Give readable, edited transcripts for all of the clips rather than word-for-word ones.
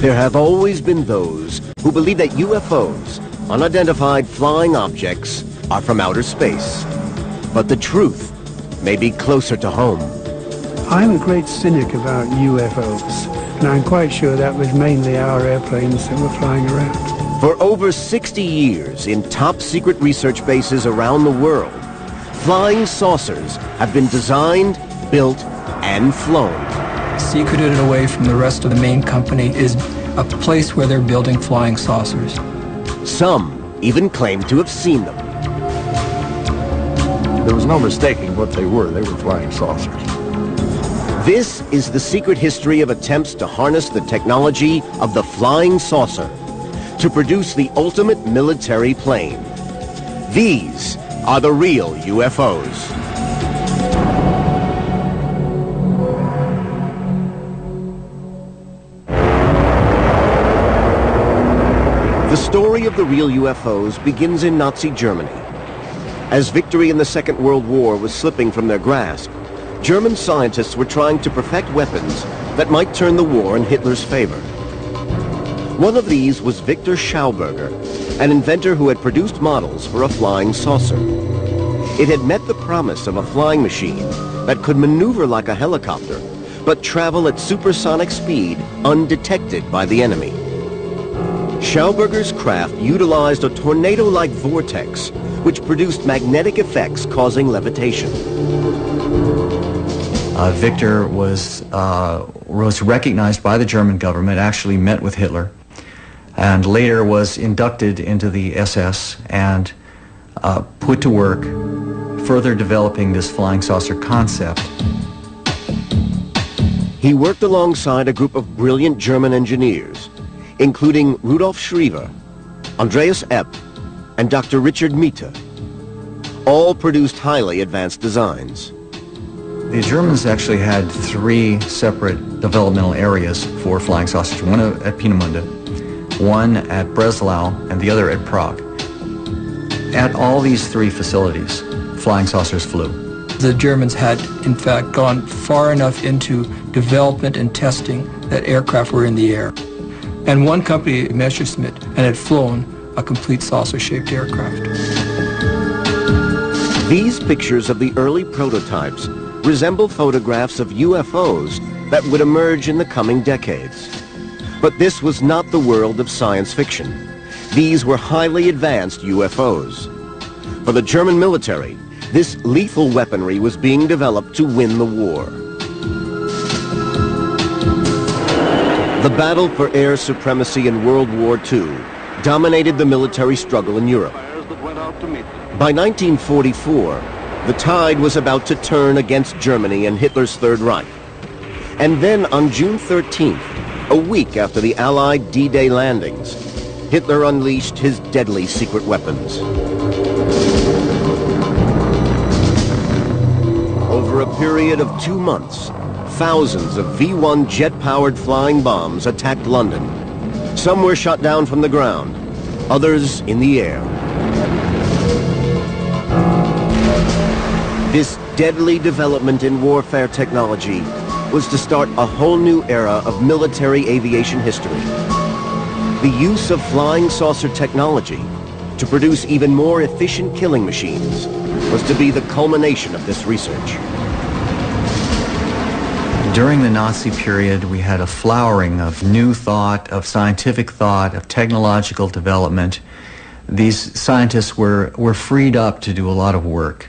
There have always been those who believe that UFOs, unidentified flying objects, are from outer space. But the truth may be closer to home. I'm a great cynic about UFOs, and I'm quite sure that was mainly our airplanes that were flying around. For over 60 years, in top-secret research bases around the world, flying saucers have been designed, built, and flown. Secreted away from the rest of the main company is a place where they're building flying saucers. Some even claim to have seen them. There was no mistaking what they were. They were flying saucers. This is the secret history of attempts to harness the technology of the flying saucer to produce the ultimate military plane. These are the real UFOs. The story of the real UFOs begins in Nazi Germany. As victory in the Second World War was slipping from their grasp, German scientists were trying to perfect weapons that might turn the war in Hitler's favor. One of these was Victor Schauberger, an inventor who had produced models for a flying saucer. It had met the promise of a flying machine that could maneuver like a helicopter, but travel at supersonic speed undetected by the enemy. Schauberger's craft utilized a tornado-like vortex, which produced magnetic effects causing levitation. Victor was recognized by the German government, actually met with Hitler, and later was inducted into the SS and put to work further developing this flying saucer concept. He worked alongside a group of brilliant German engineers, including Rudolf Schriever, Andreas Epp, and Dr. Richard Miete. All produced highly advanced designs. The Germans actually had three separate developmental areas for flying saucers, one at Peenemünde, one at Breslau, and the other at Prague. At all these three facilities, flying saucers flew. The Germans had, in fact, gone far enough into development and testing that aircraft were in the air. And one company, Messerschmitt, had flown a complete saucer-shaped aircraft. These pictures of the early prototypes resemble photographs of UFOs that would emerge in the coming decades. But this was not the world of science fiction. These were highly advanced UFOs. For the German military, this lethal weaponry was being developed to win the war. The battle for air supremacy in World War II dominated the military struggle in Europe. By 1944, the tide was about to turn against Germany and Hitler's Third Reich. And then on June 13th, a week after the Allied D-Day landings, Hitler unleashed his deadly secret weapons. Over a period of 2 months, thousands of V-1 jet-powered flying bombs attacked London. Some were shot down from the ground, others in the air. This deadly development in warfare technology was to start a whole new era of military aviation history. The use of flying saucer technology to produce even more efficient killing machines was to be the culmination of this research. During the Nazi period, we had a flowering of new thought, of scientific thought, of technological development. These scientists were freed up to do a lot of work.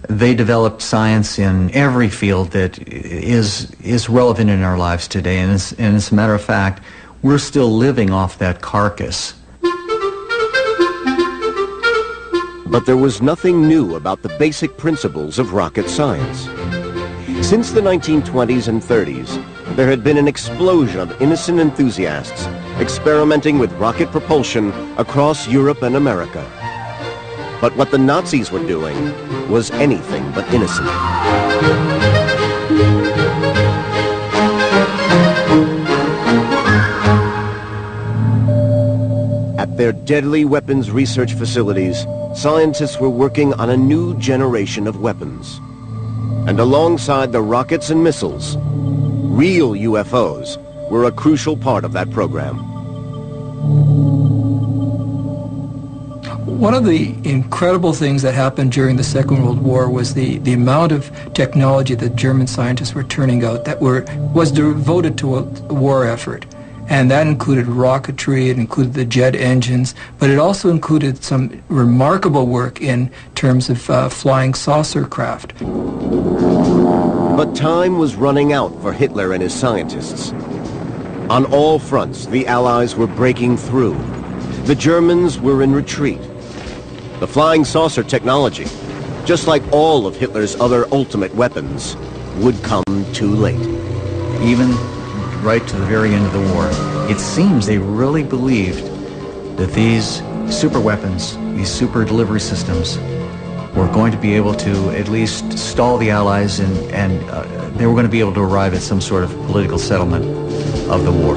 They developed science in every field that is relevant in our lives today, and as a matter of fact, we're still living off that carcass. But there was nothing new about the basic principles of rocket science. Since the 1920s and 30s, there had been an explosion of innocent enthusiasts experimenting with rocket propulsion across Europe and America. But what the Nazis were doing was anything but innocent. At their deadly weapons research facilities, scientists were working on a new generation of weapons. And alongside the rockets and missiles, real UFOs were a crucial part of that program. One of the incredible things that happened during the Second World War was the amount of technology that German scientists were turning out that was devoted to a war effort. And that included rocketry, it included the jet engines, but it also included some remarkable work in terms of flying saucer craft. But time was running out for Hitler and his scientists. On all fronts, the Allies were breaking through. The Germans were in retreat. The flying saucer technology, just like all of Hitler's other ultimate weapons, would come too late. Even right to the very end of the war, it seems they really believed that these super weapons, these super delivery systems, were going to be able to at least stall the Allies and they were going to be able to arrive at some sort of political settlement of the war.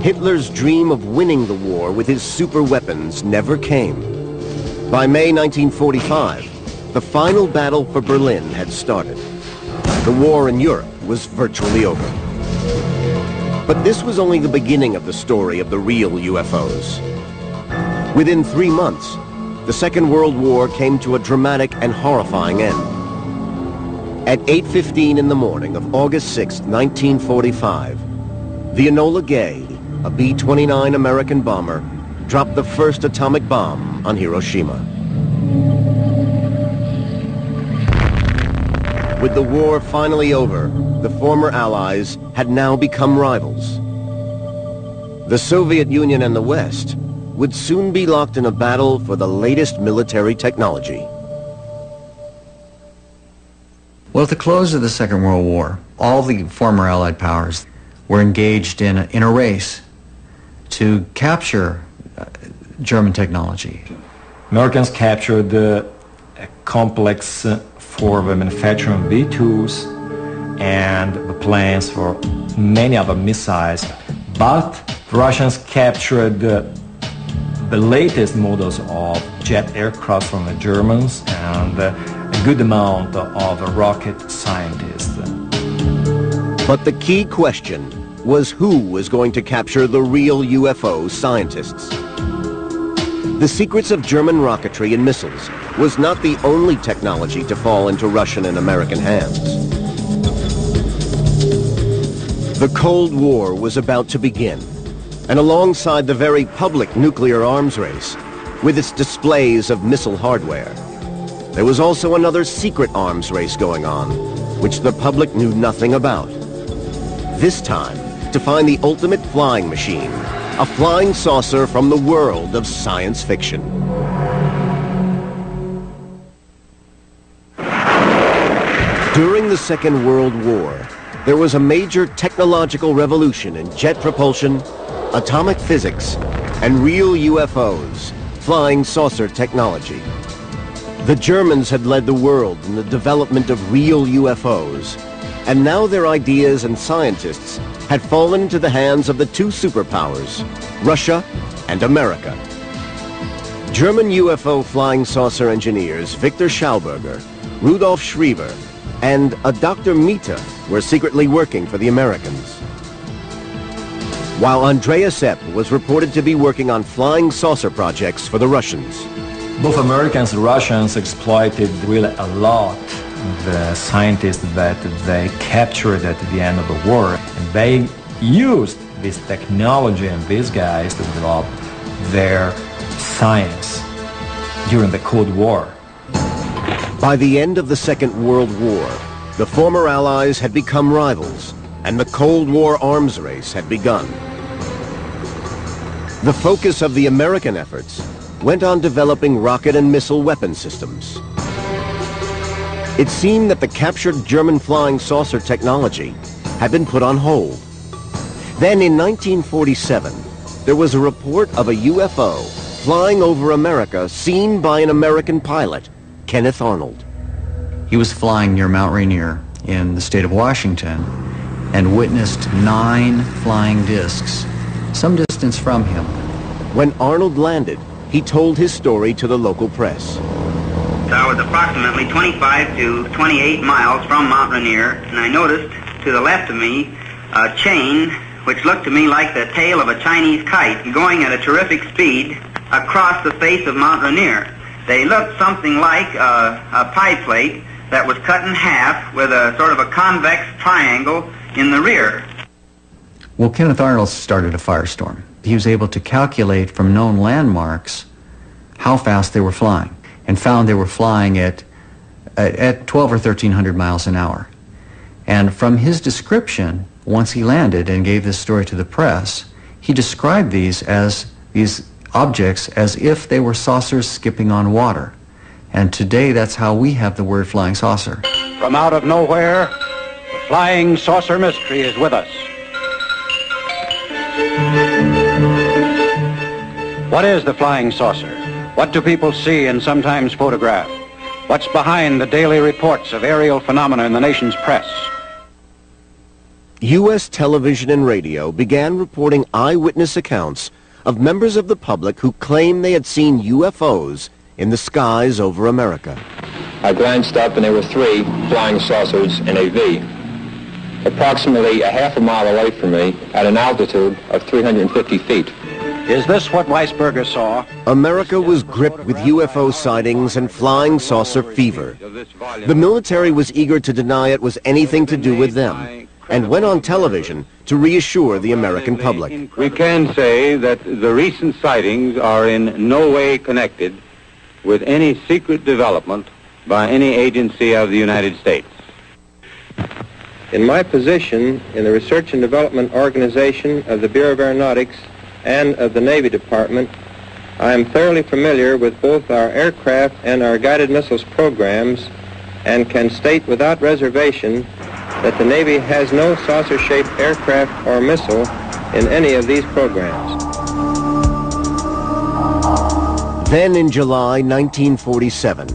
Hitler's dream of winning the war with his super weapons never came. By May 1945, the final battle for Berlin had started. The war in Europe was virtually over. But this was only the beginning of the story of the real UFOs. Within 3 months, the Second World War came to a dramatic and horrifying end. At 8:15 in the morning of August 6, 1945, the Enola Gay, a B-29 American bomber, dropped the first atomic bomb on Hiroshima. With the war finally over, the former Allies had now become rivals. The Soviet Union and the West would soon be locked in a battle for the latest military technology. Well, at the close of the Second World War, all the former Allied powers were engaged in a race to capture German technology. Americans captured a complex for the manufacturing of B-2s and the plans for many other missiles, but the Russians captured the latest models of jet aircraft from the Germans and a good amount of rocket scientists. But the key question was who was going to capture the real UFO scientists. The secrets of German rocketry and missiles was not the only technology to fall into Russian and American hands. The Cold War was about to begin, and alongside the very public nuclear arms race, with its displays of missile hardware, there was also another secret arms race going on, which the public knew nothing about. This time, to find the ultimate flying machine, a flying saucer from the world of science fiction. During the Second World War, there was a major technological revolution in jet propulsion, atomic physics, and real UFOs, flying saucer technology. The Germans had led the world in the development of real UFOs, and now their ideas and scientists had fallen into the hands of the two superpowers, Russia and America. German UFO flying saucer engineers Victor Schauberger, Rudolf Schriever, and a Dr. Mita were secretly working for the Americans. While Andreas Epp was reported to be working on flying saucer projects for the Russians. Both Americans and Russians exploited really a lot the scientists that they captured at the end of the war. And they used this technology and these guys to develop their science during the Cold War. By the end of the Second World War, the former Allies had become rivals, and the Cold War arms race had begun. The focus of the American efforts went on developing rocket and missile weapon systems. It seemed that the captured German flying saucer technology had been put on hold. Then in 1947, there was a report of a UFO flying over America seen by an American pilot, Kenneth Arnold. He was flying near Mount Rainier in the state of Washington and witnessed 9 flying discs some distance from him. When Arnold landed, he told his story to the local press. I was approximately 25 to 28 miles from Mount Rainier, and I noticed to the left of me a chain which looked to me like the tail of a Chinese kite going at a terrific speed across the face of Mount Rainier. They looked something like a pie plate that was cut in half with a sort of a convex triangle in the rear. Well, Kenneth Arnold started a firestorm. He was able to calculate from known landmarks how fast they were flying, and found they were flying at 12 or 1,300 miles an hour. And from his description, once he landed and gave this story to the press, he described these objects as if they were saucers skipping on water. And today, that's how we have the word flying saucer. From out of nowhere, the flying saucer mystery is with us. What is the flying saucer? What do people see and sometimes photograph? What's behind the daily reports of aerial phenomena in the nation's press? U.S. television and radio began reporting eyewitness accounts of members of the public who claimed they had seen UFOs in the skies over America. I glanced up and there were 3 flying saucers in a V, approximately a half a mile away from me at an altitude of 350 feet. Is this what Weisberger saw? America was gripped with UFO sightings and flying saucer fever. The military was eager to deny it was anything to do with them, and went on television to reassure the American public. We can say that the recent sightings are in no way connected with any secret development by any agency of the United States. In my position in the Research and Development Organization of the Bureau of Aeronautics and of the Navy Department, I am thoroughly familiar with both our aircraft and our guided missiles programs, and can state without reservation that the Navy has no saucer-shaped aircraft or missile in any of these programs. Then in July 1947,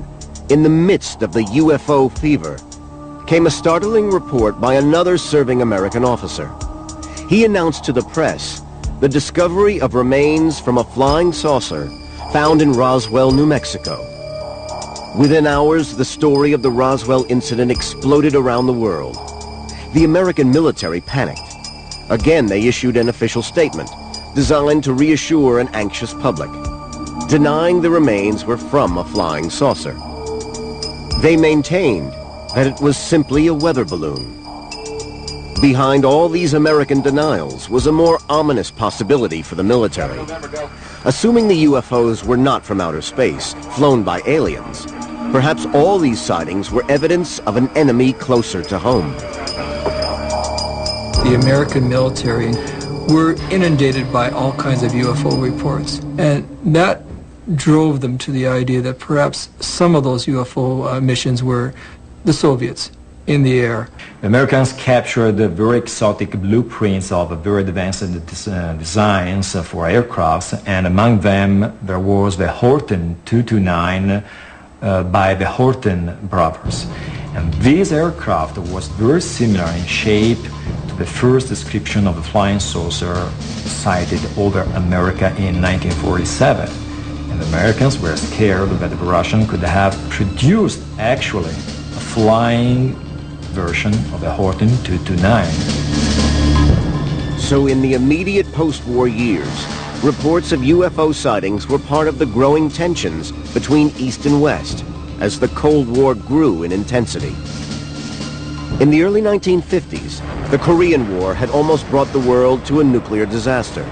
in the midst of the UFO fever, came a startling report by another serving American officer. He announced to the press the discovery of remains from a flying saucer found in Roswell, New Mexico. Within hours, the story of the Roswell incident exploded around the world. The American military panicked. Again, they issued an official statement designed to reassure an anxious public, denying the remains were from a flying saucer. They maintained that it was simply a weather balloon. Behind all these American denials was a more ominous possibility for the military. Assuming the UFOs were not from outer space, flown by aliens, perhaps all these sightings were evidence of an enemy closer to home. The American military were inundated by all kinds of UFO reports, and that drove them to the idea that perhaps some of those UFO missions were the Soviets in the air. The Americans captured the very exotic blueprints of very advanced designs for aircrafts, and among them there was the Horten 229 by the Horten brothers. And this aircraft was very similar in shape to the first description of the flying saucer sighted over America in 1947. And the Americans were scared that the Russians could have produced actually a flying version of the Horten 229. So in the immediate post-war years, reports of UFO sightings were part of the growing tensions between East and West as the Cold War grew in intensity. In the early 1950s, the Korean War had almost brought the world to a nuclear disaster.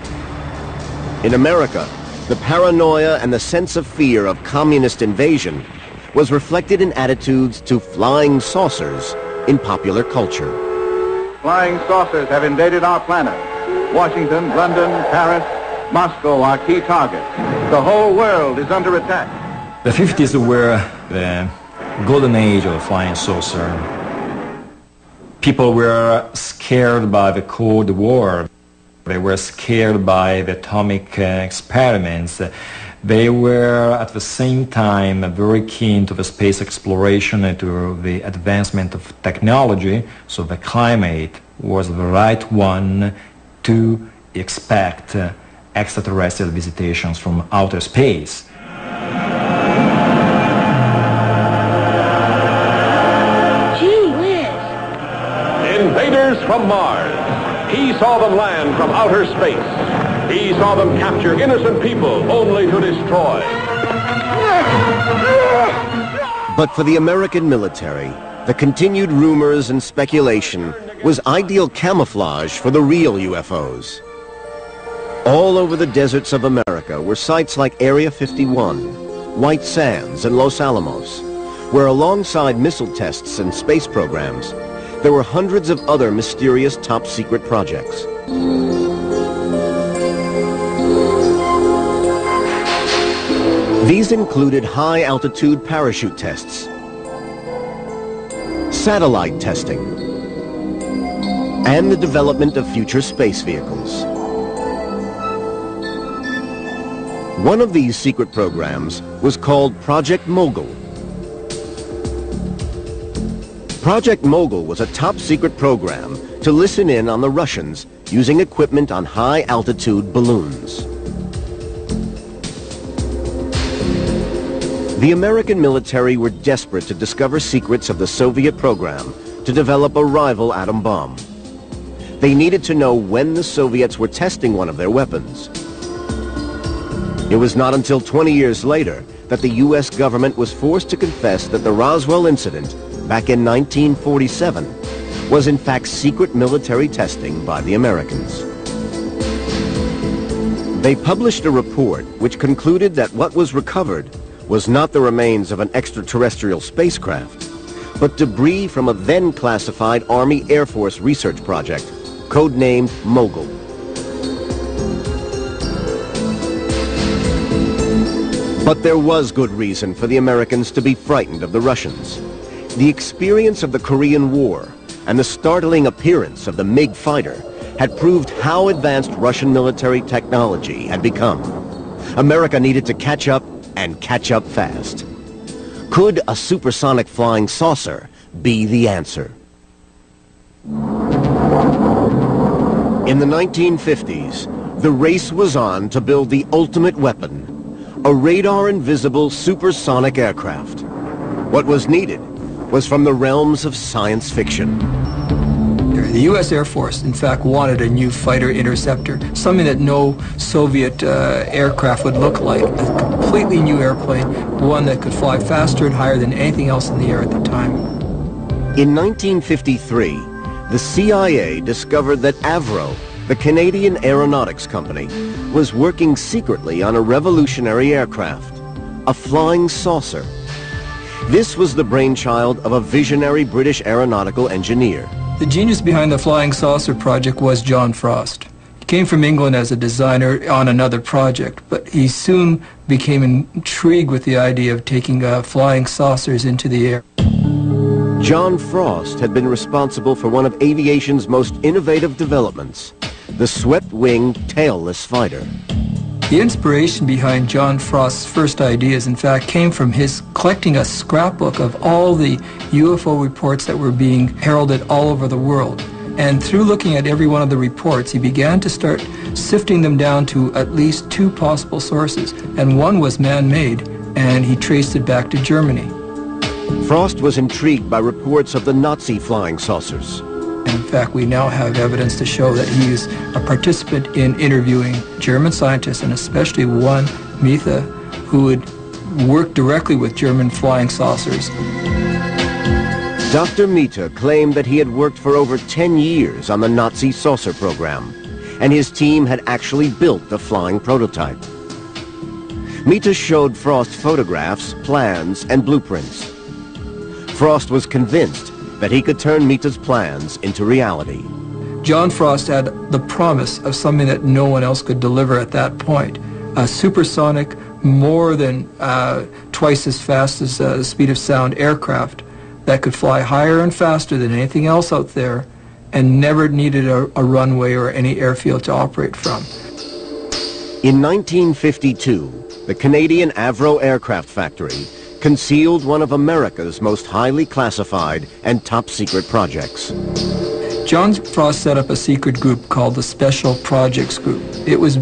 In America, the paranoia and the sense of fear of communist invasion was reflected in attitudes to flying saucers in popular culture. Flying saucers have invaded our planet. Washington, London, Paris, Moscow are key targets. The whole world is under attack. The 50s were the golden age of the flying saucer. People were scared by the Cold War. They were scared by the atomic experiments. They were at the same time very keen to the space exploration and to the advancement of technology, so the climate was the right one to expect extraterrestrial visitations from outer space. Gee whiz! Invaders from Mars. He saw them land from outer space. He saw them capture innocent people only to destroy. But for the American military, the continued rumors and speculation was ideal camouflage for the real UFOs. All over the deserts of America were sites like Area 51, White Sands, and Los Alamos, where alongside missile tests and space programs, there were hundreds of other mysterious top-secret projects. These included high-altitude parachute tests, satellite testing, and the development of future space vehicles. One of these secret programs was called Project Mogul. Project Mogul was a top-secret program to listen in on the Russians using equipment on high-altitude balloons. The American military were desperate to discover secrets of the Soviet program to develop a rival atom bomb. They needed to know when the Soviets were testing one of their weapons. It was not until 20 years later that the U.S. government was forced to confess that the Roswell incident back in 1947 was in fact secret military testing by the Americans. They published a report which concluded that what was recovered was not the remains of an extraterrestrial spacecraft, but debris from a then classified Army Air Force research project, codenamed Mogul. But there was good reason for the Americans to be frightened of the Russians. The experience of the Korean War and the startling appearance of the MiG fighter had proved how advanced Russian military technology had become. America needed to catch up, and catch up fast. Could a supersonic flying saucer be the answer? In the 1950s, the race was on to build the ultimate weapon, a radar-invisible supersonic aircraft. What was needed was from the realms of science fiction. The U.S. Air Force, in fact, wanted a new fighter interceptor, something that no Soviet aircraft would look like, a completely new airplane, one that could fly faster and higher than anything else in the air at the time. In 1953, the CIA discovered that Avro, the Canadian aeronautics company, was working secretly on a revolutionary aircraft, a flying saucer. This was the brainchild of a visionary British aeronautical engineer. The genius behind the Flying Saucer project was John Frost. He came from England as a designer on another project, but he soon became intrigued with the idea of taking flying saucers into the air. John Frost had been responsible for one of aviation's most innovative developments, the swept-wing tailless fighter. The inspiration behind John Frost's first ideas, in fact, came from his collecting a scrapbook of all the UFO reports that were being heralded all over the world. And through looking at every one of the reports, he began to start sifting them down to at least two possible sources. And one was man-made, and he traced it back to Germany. Frost was intrigued by reports of the Nazi flying saucers. In fact, we now have evidence to show that he is a participant in interviewing German scientists, and especially one, Mitha, who would work directly with German flying saucers. Dr. Mitha claimed that he had worked for over 10 years on the Nazi saucer program, and his team had actually built the flying prototype. Mitha showed Frost photographs, plans, and blueprints. Frost was convinced that he could turn Mitha's plans into reality. John Frost had the promise of something that no one else could deliver at that point, a supersonic, more than twice as fast as the speed of sound aircraft that could fly higher and faster than anything else out there and never needed a runway or any airfield to operate from. In 1952, the Canadian Avro Aircraft Factory concealed one of America's most highly classified and top-secret projects. John Frost set up a secret group called the Special Projects Group. It was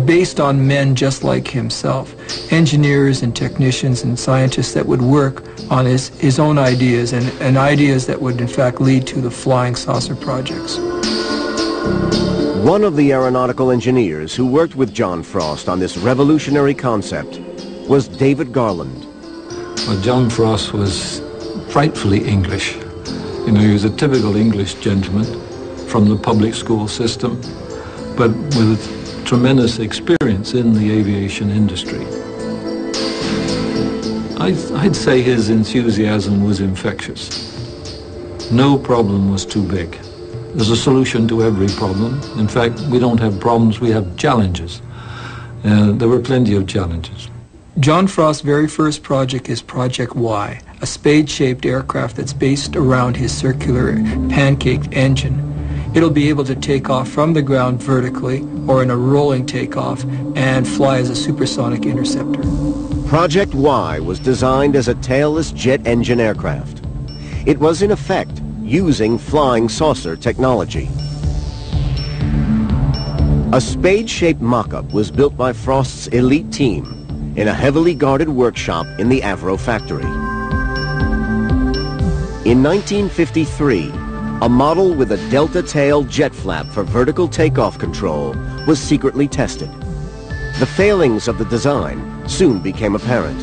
based on men just like himself, engineers and technicians and scientists that would work on his own ideas and ideas that would in fact lead to the flying saucer projects. One of the aeronautical engineers who worked with John Frost on this revolutionary concept was David Garland. Well, John Frost was frightfully English. You know, he was a typical English gentleman from the public school system, but with tremendous experience in the aviation industry. I'd say his enthusiasm was infectious. No problem was too big. There's a solution to every problem. In fact, we don't have problems, we have challenges. And there were plenty of challenges. John Frost's very first project is Project Y, a spade-shaped aircraft that's based around his circular pancaked engine. It'll be able to take off from the ground vertically or in a rolling takeoff and fly as a supersonic interceptor. Project Y was designed as a tailless jet engine aircraft. It was in effect using flying saucer technology. A spade-shaped mock-up was built by Frost's elite team in a heavily guarded workshop in the Avro factory. In 1953, a model with a delta-tail jet flap for vertical takeoff control was secretly tested. The failings of the design soon became apparent.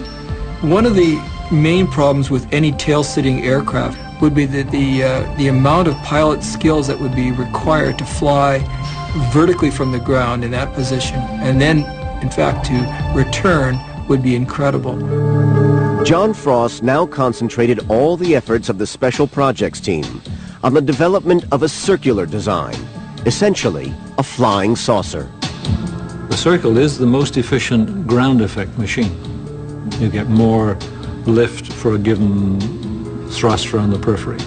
One of the main problems with any tail-sitting aircraft would be that the amount of pilot skills that would be required to fly vertically from the ground in that position, and then, in fact, to return would be incredible. John Frost now concentrated all the efforts of the Special Projects team on the development of a circular design, essentially a flying saucer. The Circle is the most efficient ground effect machine. You get more lift for a given thrust around the periphery.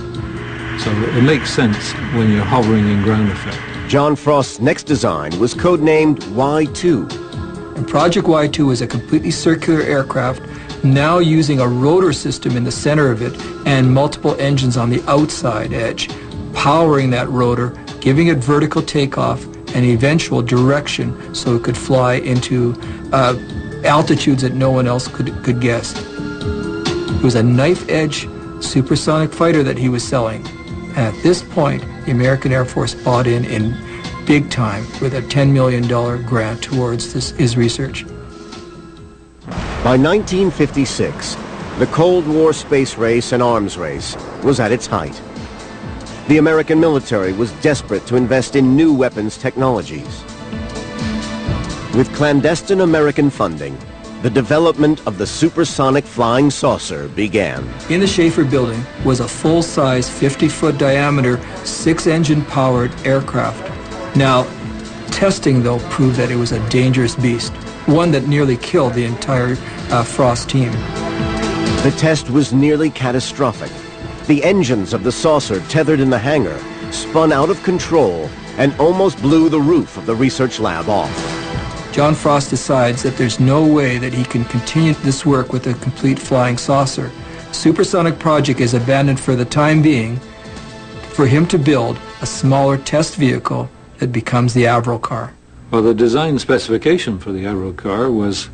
So it makes sense when you're hovering in ground effect. John Frost's next design was codenamed Y2. And Project Y2 is a completely circular aircraft, now using a rotor system in the center of it and multiple engines on the outside edge, powering that rotor, giving it vertical takeoff and eventual direction so it could fly into altitudes that no one else could guess. It was a knife-edge supersonic fighter that he was selling. And at this point, the American Air Force bought in big time with a $10 million grant towards his research. By 1956, the Cold War space race and arms race was at its height. The American military was desperate to invest in new weapons technologies. With clandestine American funding, the development of the supersonic flying saucer began. In the Schaefer building was a full-size 50-foot diameter 6-engine powered aircraft. Now, testing though proved that it was a dangerous beast, one that nearly killed the entire Frost team. The test was nearly catastrophic. The engines of the saucer tethered in the hangar spun out of control and almost blew the roof of the research lab off. John Frost decides that there's no way that he can continue this work with a complete flying saucer. Supersonic project is abandoned for the time being for him to build a smaller test vehicle that becomes the Avro car. Well, the design specification for the Avro car was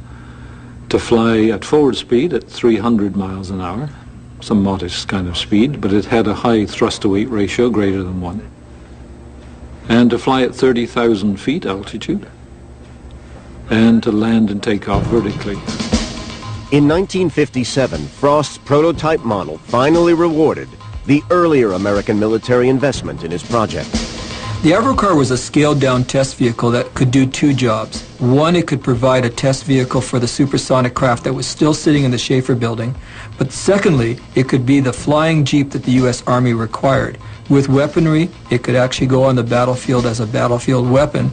to fly at forward speed at 300 miles an hour, some modest kind of speed, but it had a high thrust-to-weight ratio greater than 1. And to fly at 30,000 feet altitude, and to land and take off vertically. In 1957, Frost's prototype model finally rewarded the earlier American military investment in his project. The Avro car was a scaled-down test vehicle that could do two jobs. One, it could provide a test vehicle for the supersonic craft that was still sitting in the Schaefer building. But secondly, it could be the flying jeep that the U.S. Army required. With weaponry, it could actually go on the battlefield as a battlefield weapon.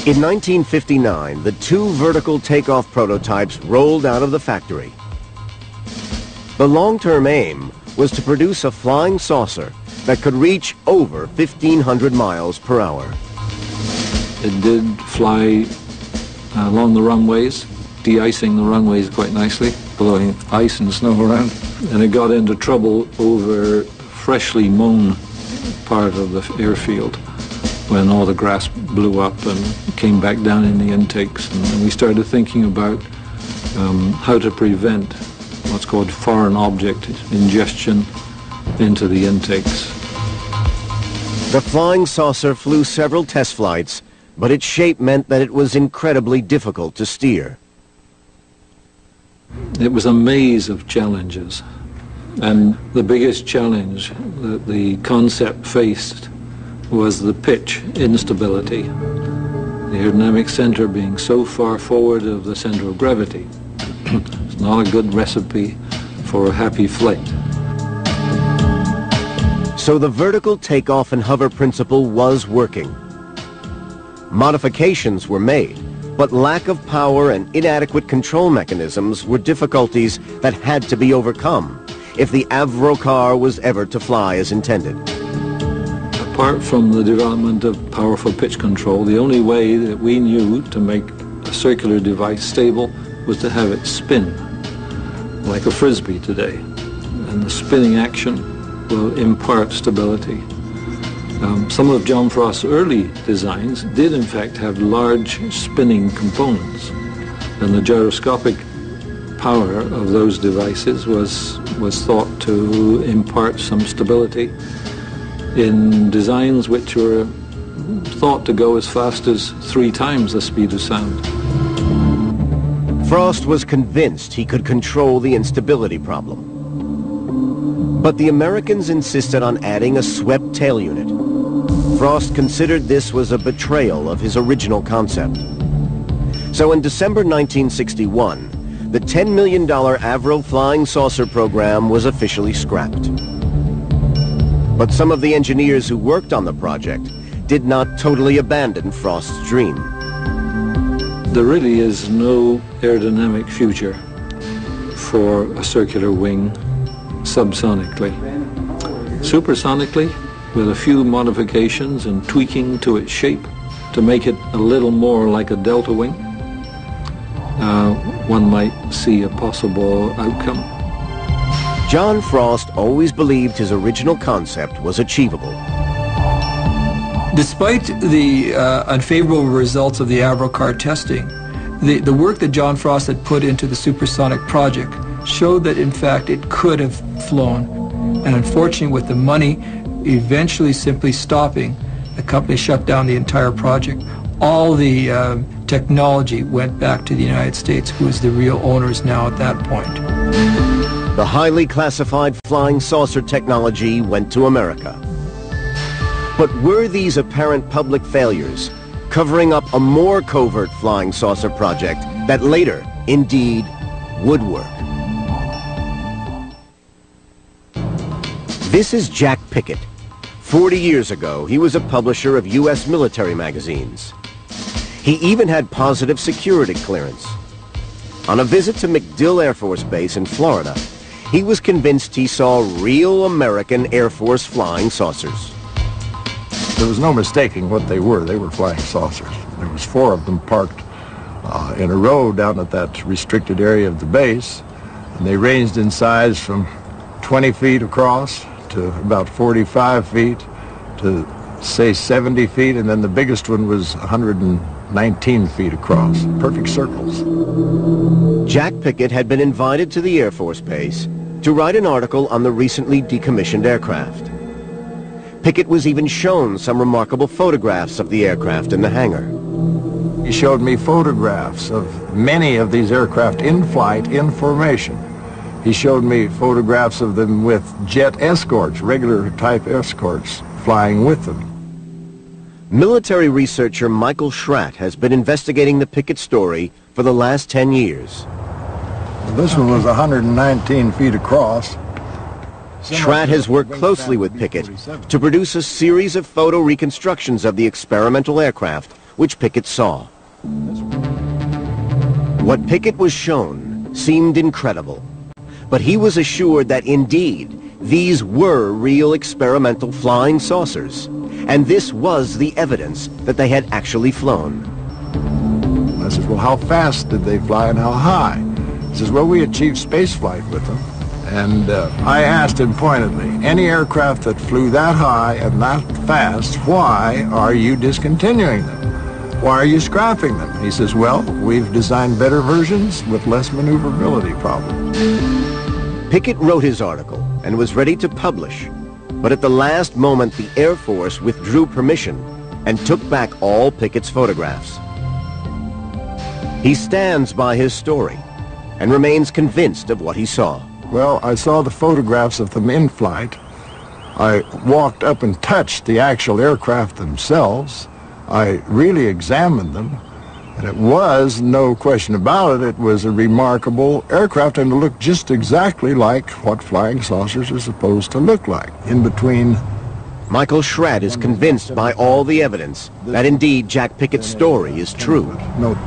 In 1959, the two vertical takeoff prototypes rolled out of the factory. The long-term aim was to produce a flying saucer that could reach over 1,500 miles per hour. It did fly along the runways, de-icing the runways quite nicely, blowing ice and snow around. And it got into trouble over freshly mown part of the airfield when all the grass blew up and came back down in the intakes. And we started thinking about how to prevent what's called foreign object ingestion into the intakes. The flying saucer flew several test flights, but its shape meant that it was incredibly difficult to steer. It was a maze of challenges, and the biggest challenge that the concept faced was the pitch instability, the aerodynamic center being so far forward of the center of gravity. It's not a good recipe for a happy flight. So the vertical takeoff and hover principle was working. Modifications were made, but lack of power and inadequate control mechanisms were difficulties that had to be overcome if the Avro car was ever to fly as intended. Apart from the development of powerful pitch control, the only way that we knew to make a circular device stable was to have it spin, like a frisbee today. And the spinning action will impart stability. Some of John Frost's early designs did in fact have large spinning components, and the gyroscopic power of those devices was thought to impart some stability in designs which were thought to go as fast as 3 times the speed of sound. Frost was convinced he could control the instability problem. But the Americans insisted on adding a swept tail unit. Frost considered this was a betrayal of his original concept. So in December 1961, the $10 million Avro flying saucer program was officially scrapped. But some of the engineers who worked on the project did not totally abandon Frost's dream. There really is no aerodynamic future for a circular wing subsonically. Supersonically, with a few modifications and tweaking to its shape to make it a little more like a delta wing, one might see a possible outcome. John Frost always believed his original concept was achievable. Despite the unfavorable results of the Avro car testing, the work that John Frost had put into the supersonic project showed that in fact it could have flown. And unfortunately, with the money eventually simply stopping, the company shut down the entire project. All the technology went back to the United States, who is the real owners now at that point. The highly classified flying saucer technology went to America. But were these apparent public failures covering up a more covert flying saucer project that later, indeed, would work? This is Jack Pickett. 40 years ago, he was a publisher of U.S. military magazines. He even had positive security clearance. On a visit to MacDill Air Force Base in Florida, he was convinced he saw real American Air Force flying saucers. There was no mistaking what they were. They were flying saucers. There was 4 of them parked in a row down at that restricted area of the base, and they ranged in size from 20 feet across to about 45 feet to, say, 70 feet, and then the biggest one was 119 feet across. Perfect circles. Jack Pickett had been invited to the Air Force Base to write an article on the recently decommissioned aircraft. Pickett was even shown some remarkable photographs of the aircraft in the hangar. He showed me photographs of many of these aircraft in flight, in formation. He showed me photographs of them with jet escorts, regular type escorts, flying with them. Military researcher Michael Schratt has been investigating the Pickett story for the last 10 years. This one was 119 feet across. Schratt has worked closely with Pickett to produce a series of photo reconstructions of the experimental aircraft which Pickett saw. What Pickett was shown seemed incredible, but he was assured that indeed these were real experimental flying saucers, and this was the evidence that they had actually flown. I said, well, how fast did they fly and how high? He says, well, we achieved space flight with them. And I asked him pointedly, any aircraft that flew that high and that fast, why are you discontinuing them? why are you scrapping them? He says, well, we've designed better versions with less maneuverability problems. Pickett wrote his article and was ready to publish, but at the last moment the Air Force withdrew permission and took back all Pickett's photographs. He stands by his story and remains convinced of what he saw. Well, I saw the photographs of them in flight. I walked up and touched the actual aircraft themselves. I really examined them, and it was, no question about it, it was a remarkable aircraft, and it looked just exactly like what flying saucers are supposed to look like. In between... Michael Schratt is convinced by all the evidence that indeed Jack Pickett's story is true.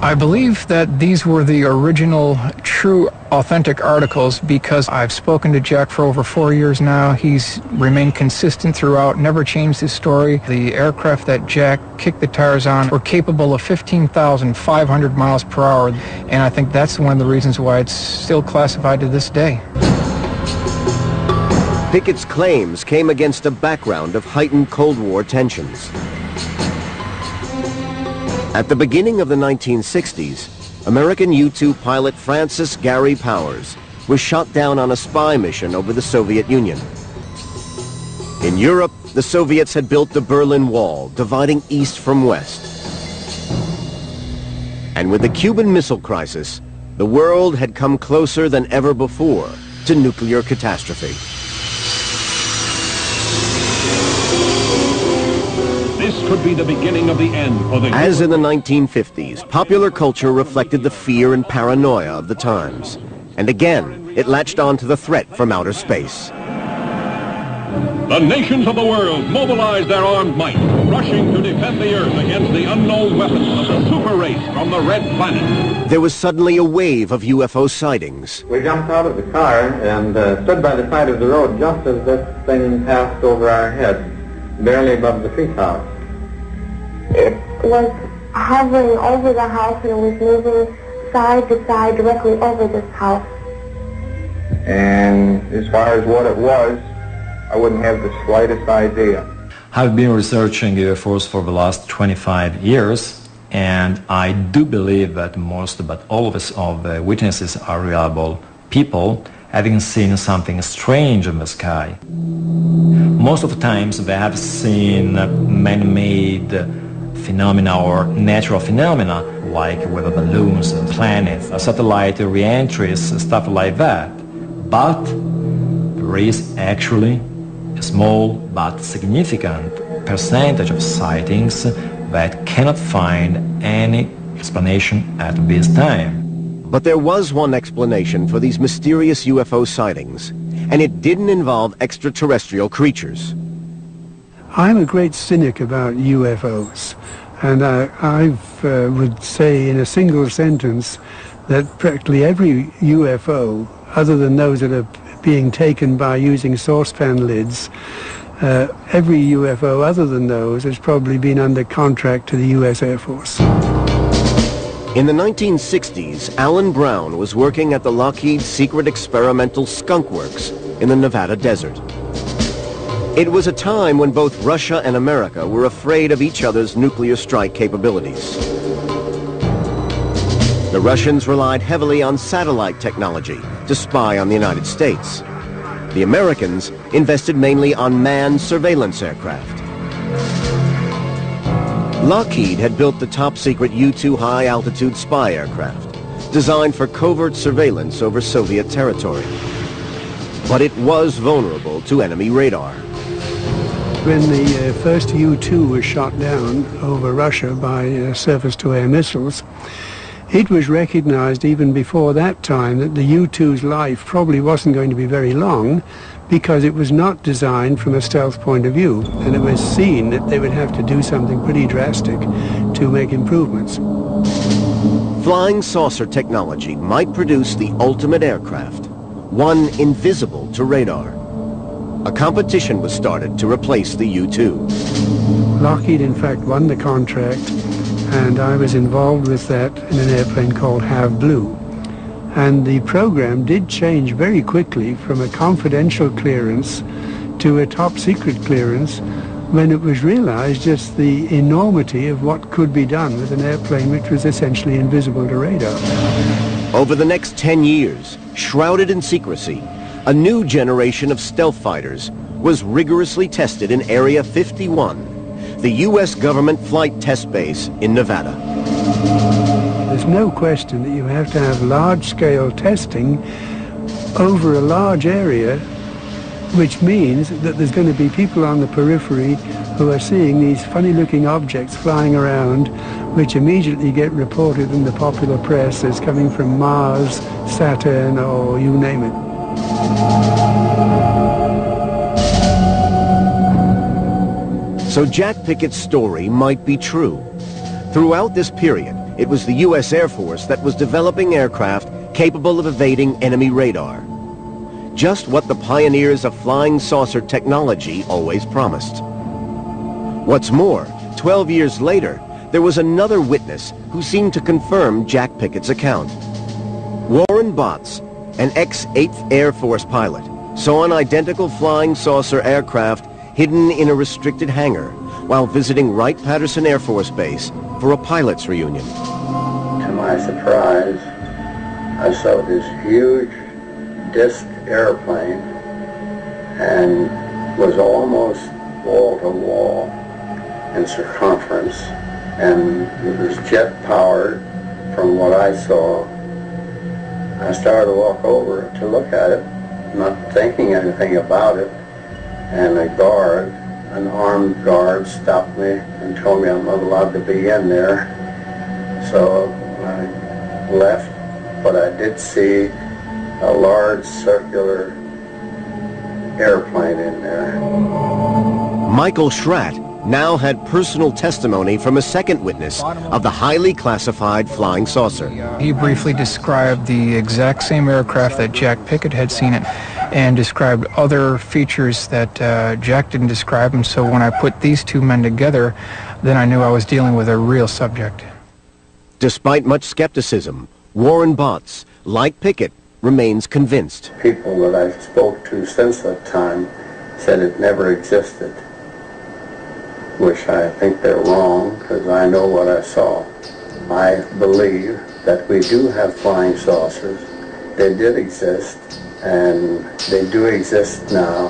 I believe that these were the original, true, authentic articles because I've spoken to Jack for over 4 years now. He's remained consistent throughout, never changed his story. The aircraft that Jack kicked the tires on were capable of 15,500 miles per hour, and I think that's one of the reasons why it's still classified to this day. Pickett's claims came against a background of heightened Cold War tensions. At the beginning of the 1960s, American U-2 pilot Francis Gary Powers was shot down on a spy mission over the Soviet Union. In Europe, the Soviets had built the Berlin Wall, dividing east from west. And with the Cuban Missile Crisis, the world had come closer than ever before to nuclear catastrophe. This could be the beginning of the end for the... As in the 1950s, popular culture reflected the fear and paranoia of the times. And again, it latched on to the threat from outer space. The nations of the world mobilized their armed might, rushing to defend the Earth against the unknown weapons of the super race from the Red Planet. There was suddenly a wave of UFO sightings. We jumped out of the car and stood by the side of the road just as this thing passed over our heads, barely above the treetops. It was hovering over the house and it was moving side to side directly over this house. And as far as what it was, I wouldn't have the slightest idea. I've been researching UFOs for the last 25 years, and I do believe that most, but all of the witnesses are reliable people having seen something strange in the sky. Most of the times they have seen man-made phenomena or natural phenomena like weather balloons, planets, satellite re-entries, stuff like that. But there is actually a small but significant percentage of sightings that cannot find any explanation at this time. But there was one explanation for these mysterious UFO sightings, and it didn't involve extraterrestrial creatures. I'm a great cynic about UFOs, and I would say in a single sentence that practically every UFO, other than those that are being taken by using saucepan lids, every UFO other than those has probably been under contract to the U.S. Air Force. In the 1960s, Alan Brown was working at the Lockheed Secret Experimental Skunk Works in the Nevada desert. It was a time when both Russia and America were afraid of each other's nuclear strike capabilities. The Russians relied heavily on satellite technology to spy on the United States. The Americans invested mainly on manned surveillance aircraft. Lockheed had built the top-secret U-2 high-altitude spy aircraft, designed for covert surveillance over Soviet territory. But it was vulnerable to enemy radar. When the first U-2 was shot down over Russia by surface-to-air missiles, it was recognized even before that time that the U-2's life probably wasn't going to be very long because it was not designed from a stealth point of view, and it was seen that they would have to do something pretty drastic to make improvements. Flying saucer technology might produce the ultimate aircraft, one invisible to radar. A competition was started to replace the U-2. Lockheed, in fact, won the contract, and I was involved with that in an airplane called Have Blue. And the program did change very quickly from a confidential clearance to a top secret clearance when it was realized just the enormity of what could be done with an airplane which was essentially invisible to radar. Over the next 10 years, shrouded in secrecy, a new generation of stealth fighters was rigorously tested in Area 51, the U.S. government flight test base in Nevada. There's no question that you have to have large-scale testing over a large area, which means that there's going to be people on the periphery who are seeing these funny-looking objects flying around, which immediately get reported in the popular press as coming from Mars, Saturn, or you name it. So Jack Pickett's story might be true. Throughout this period, it was the U.S. Air Force that was developing aircraft capable of evading enemy radar. Just what the pioneers of flying saucer technology always promised. What's more, 12 years later, there was another witness who seemed to confirm Jack Pickett's account. Warren Botts, an ex-8th Air Force pilot, saw an identical flying saucer aircraft hidden in a restricted hangar while visiting Wright-Patterson Air Force Base for a pilot's reunion. To my surprise, I saw this huge disc airplane and was almost wall-to-wall in circumference, and it was jet-powered from what I saw. I started to walk over to look at it, not thinking anything about it, and a guard, an armed guard, stopped me and told me I'm not allowed to be in there. So I left, but I did see a large circular airplane in there. Michael Schratt now had personal testimony from a second witness of the highly classified flying saucer. He briefly described the exact same aircraft that Jack Pickett had seen it, and described other features that Jack didn't describe, and so when I put these two men together, then I knew I was dealing with a real subject. Despite much skepticism, Warren Botts, like Pickett, remains convinced. People that I spoke to since that time said it never existed, which I think they're wrong, because I know what I saw. I believe that we do have flying saucers. They did exist, and they do exist now.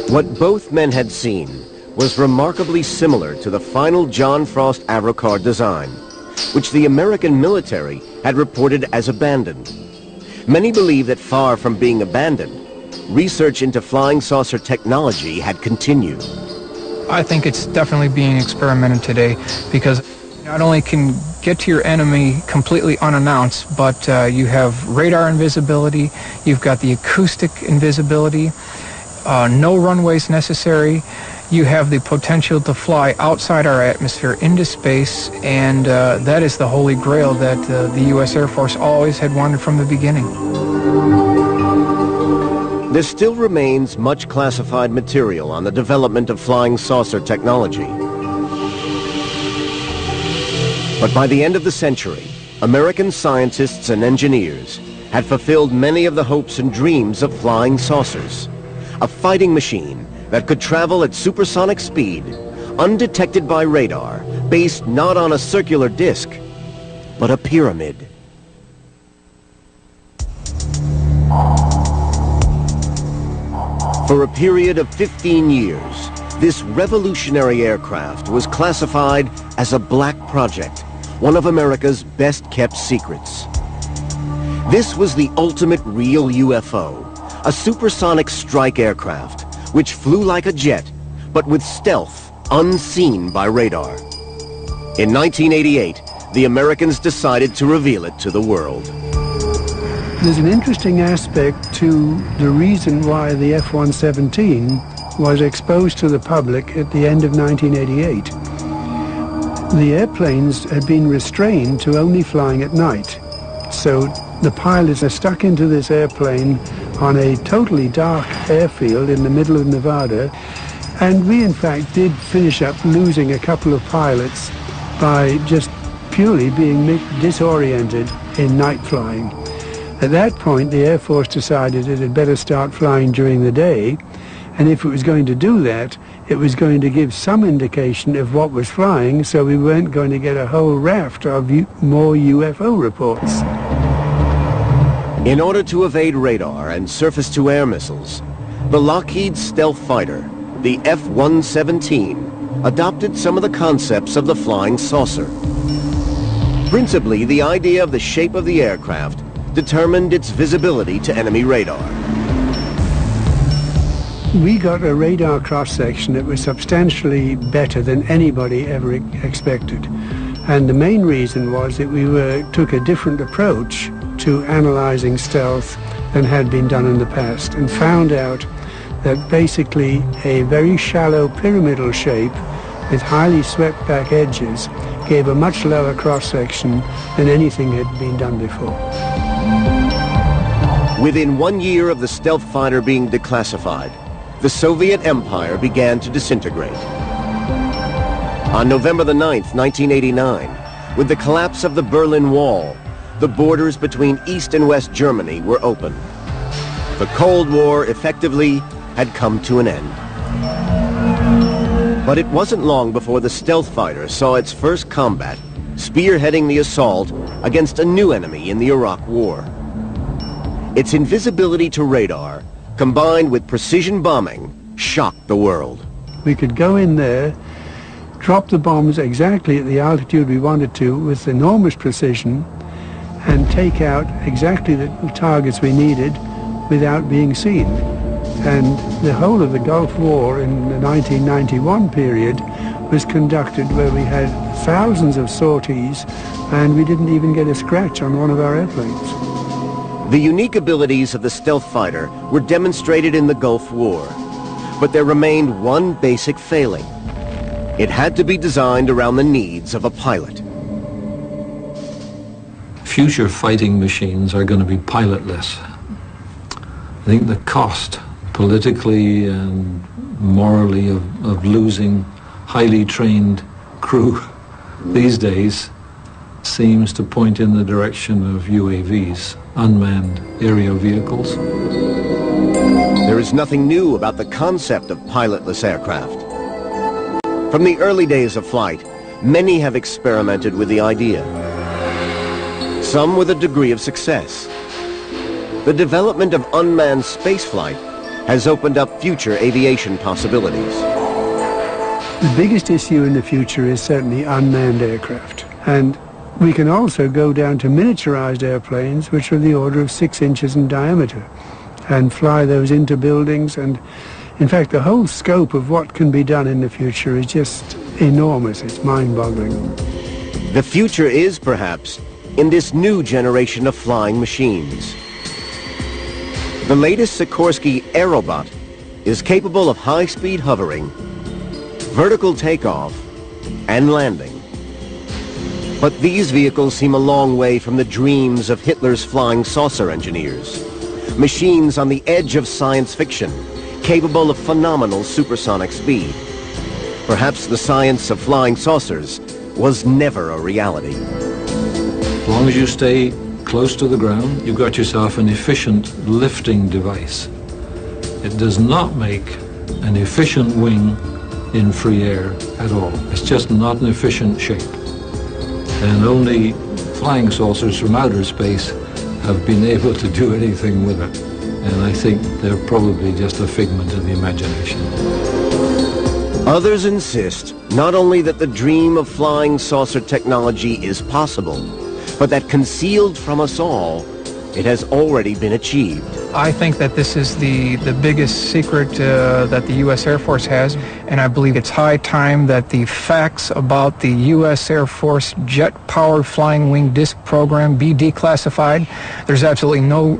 What both men had seen was remarkably similar to the final John Frost Aerocar design, which the American military had reported as abandoned. Many believe that far from being abandoned, research into flying saucer technology had continued. I think it's definitely being experimented today, because not only can get to your enemy completely unannounced, but you have radar invisibility, you've got the acoustic invisibility, no runways necessary, you have the potential to fly outside our atmosphere into space, and that is the holy grail that the U.S. Air Force always had wanted from the beginning. There still remains much classified material on the development of flying saucer technology. But by the end of the century, American scientists and engineers had fulfilled many of the hopes and dreams of flying saucers. A fighting machine that could travel at supersonic speed, undetected by radar, based not on a circular disc, but a pyramid. For a period of 15 years, this revolutionary aircraft was classified as a black project, one of America's best-kept secrets. This was the ultimate real UFO, a supersonic strike aircraft, which flew like a jet, but with stealth unseen by radar. In 1988, the Americans decided to reveal it to the world. There's an interesting aspect to the reason why the F-117 was exposed to the public at the end of 1988. The airplanes had been restrained to only flying at night. So the pilots are stuck into this airplane on a totally dark airfield in the middle of Nevada. And we, in fact, did finish up losing a couple of pilots by just purely being disoriented in night flying. At that point, the Air Force decided it had better start flying during the day, and if it was going to do that, it was going to give some indication of what was flying, so we weren't going to get a whole raft of more UFO reports. In order to evade radar and surface-to-air missiles, the Lockheed stealth fighter, the F-117, adopted some of the concepts of the flying saucer. Principally, the idea of the shape of the aircraft determined its visibility to enemy radar. We got a radar cross-section that was substantially better than anybody ever expected. And the main reason was that we took a different approach to analyzing stealth than had been done in the past, and found out that basically a very shallow pyramidal shape with highly swept back edges gave a much lower cross-section than anything had been done before. Within 1 year of the stealth fighter being declassified, the Soviet Empire began to disintegrate. On November the 9th, 1989, with the collapse of the Berlin Wall, the borders between East and West Germany were open. The Cold War effectively had come to an end. But it wasn't long before the stealth fighter saw its first combat, spearheading the assault against a new enemy in the Iraq War. Its invisibility to radar, combined with precision bombing, shocked the world. We could go in there, drop the bombs exactly at the altitude we wanted to with enormous precision, and take out exactly the targets we needed without being seen. And the whole of the Gulf War in the 1991 period was conducted where we had thousands of sorties and we didn't even get a scratch on one of our airplanes. The unique abilities of the stealth fighter were demonstrated in the Gulf War, but there remained one basic failing. It had to be designed around the needs of a pilot. Future fighting machines are going to be pilotless. I think the cost, politically and morally, of losing highly trained crew these days seems to point in the direction of UAVs, unmanned aerial vehicles. There is nothing new about the concept of pilotless aircraft. From the early days of flight, many have experimented with the idea. Some with a degree of success. The development of unmanned spaceflight has opened up future aviation possibilities. The biggest issue in the future is certainly unmanned aircraft. And we can also go down to miniaturized airplanes, which are the order of 6 inches in diameter, and fly those into buildings. And in fact, the whole scope of what can be done in the future is just enormous. It's mind-boggling. The future is, perhaps, in this new generation of flying machines. The latest Sikorsky Aerobot is capable of high-speed hovering, vertical takeoff, and landing. But these vehicles seem a long way from the dreams of Hitler's flying saucer engineers. Machines on the edge of science fiction, capable of phenomenal supersonic speed. Perhaps the science of flying saucers was never a reality. As long as you stay close to the ground, you've got yourself an efficient lifting device. It does not make an efficient wing in free air at all. It's just not an efficient shape. And only flying saucers from outer space have been able to do anything with it. And I think they're probably just a figment of the imagination. Others insist not only that the dream of flying saucer technology is possible, but that concealed from us all, it has already been achieved. I think that this is the biggest secret that the U.S. Air Force has, and I believe it's high time that the facts about the U.S. Air Force jet-powered flying wing disc program be declassified. There's absolutely no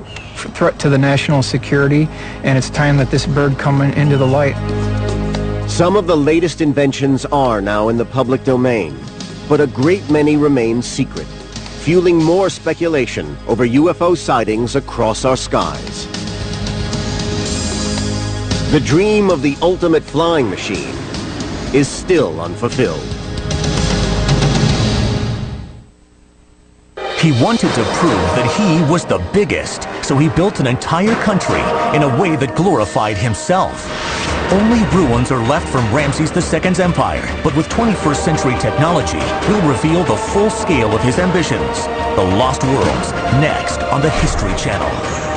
threat to the national security, and it's time that this bird come into the light. Some of the latest inventions are now in the public domain, but a great many remain secret, fueling more speculation over UFO sightings across our skies. The dream of the ultimate flying machine is still unfulfilled. He wanted to prove that he was the biggest, so he built an entire country in a way that glorified himself. Only ruins are left from Ramses II's empire, but with 21st century technology, he'll reveal the full scale of his ambitions. The Lost Worlds, next on the History Channel.